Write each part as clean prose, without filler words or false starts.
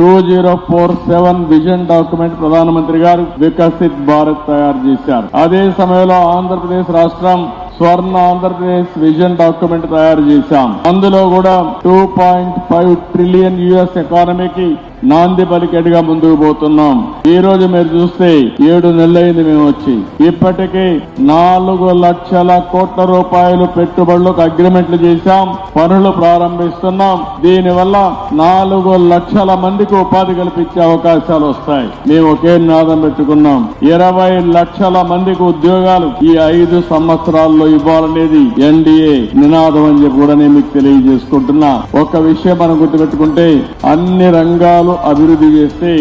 2047 vision document ప్రధానమంత్రి గారు వికసిత్ భారత్ తయారు చేశారు. అదే సమయంలో ఆంధ్రప్రదేశ్ రాష్ట్రం స్వర్ణ ఆంధ్రప్రదేశ్ విజన్ డాక్యుమెంట్ తయారు చేశాం. అందులో కూడా 2.5 ట్రిలియన్ యుఎస్ ఎకానమీకి నాంది పలికేట్టుగా ముందుకు పోతున్నాం. ఈ రోజు మీరు చూస్తే 7 నెలలైంది మేము వచ్చి, ఇప్పటికీ 4 లక్షల కోట్ల రూపాయలు పెట్టుబడులకు అగ్రిమెంట్లు చేశాం, పనులు ప్రారంభిస్తున్నాం. దీనివల్ల 4 లక్షల మందికి ఉపాధి కల్పించే అవకాశాలు వస్తాయి. మేము ఒకే నినాదం పెట్టుకున్నాం, 20 లక్షల మందికి ఉద్యోగాలు ఈ 5 సంవత్సరాల్లో ఇవ్వాలనేది ఎన్డీఏ నినాదం అని చెప్పి కూడా నేను మీకు తెలియజేసుకుంటున్నా. ఒక విషయం మనం గుర్తుపెట్టుకుంటే, అన్ని రంగాలు అభివృద్ధి చేస్తే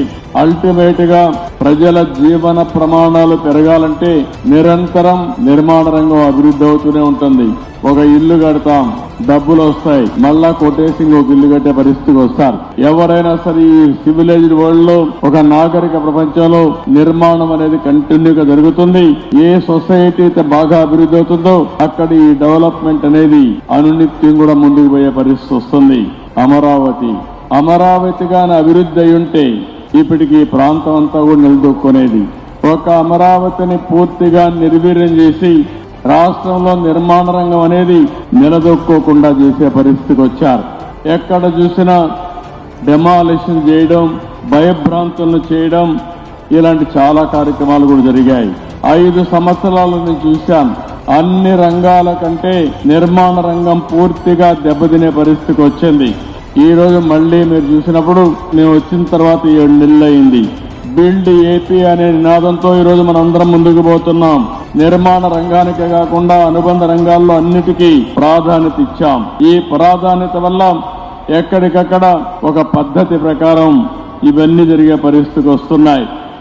అల్టిమేట్ గా ప్రజల జీవన ప్రమాణాలు పెరగాలంటే నిరంతరం నిర్మాణ రంగం అభివృద్ధి అవుతూనే ఉంటుంది. ఒక ఇల్లు కడతాం, డబ్బులు వస్తాయి, మళ్ళా కొట్టేసి ఇంకొక ఇల్లు కట్టే పరిస్థితికి వస్తారు. ఎవరైనా సరే ఈ సివిలైజ్డ్ వరల్డ్ లో, ఒక నాగరిక ప్రపంచంలో నిర్మాణం అనేది కంటిన్యూగా జరుగుతుంది. ఏ సొసైటీ అయితే బాగా అభివృద్ధి అవుతుందో అక్కడ ఈ డెవలప్మెంట్ అనేది అనునిత్యం కూడా ముందుకు పోయే పరిస్థితి వస్తుంది. అమరావతిగానే అభివృద్ధి అయి ఉంటే ఇప్పటికి ఈ ప్రాంతం అంతా కూడా నిలదొక్కునేది. ఒక అమరావతిని పూర్తిగా నిర్వీర్యం చేసి రాష్ట్రంలో నిర్మాణ రంగం అనేది నిలదొక్కోకుండా చేసే పరిస్థితికి వచ్చారు. ఎక్కడ చూసినా డెమాలిషన్ చేయడం, భయభ్రాంతులను చేయడం, ఇలాంటి చాలా కార్యక్రమాలు కూడా జరిగాయి. 5 సంవత్సరాలు నేను చూశాను. అన్ని రంగాల కంటే నిర్మాణ రంగం పూర్తిగా దెబ్బతినే పరిస్థితికి వచ్చింది. ఈ రోజు మళ్లీ మీరు చూసినప్పుడు మేము వచ్చిన తర్వాత 7 నెలలు అయింది. బిల్డ్ ఏపీ అనే నినాదంతో ఈ రోజు మనం అందరం ముందుకు పోతున్నాం. నిర్మాణ రంగానికే కాకుండా అనుబంధ రంగాల్లో అన్నిటికీ ప్రాధాన్యత ఇచ్చాం. ఈ ప్రాధాన్యత వల్ల ఎక్కడికక్కడ ఒక పద్ధతి ప్రకారం ఇవన్నీ జరిగే పరిస్థితికి వస్తున్నాయి.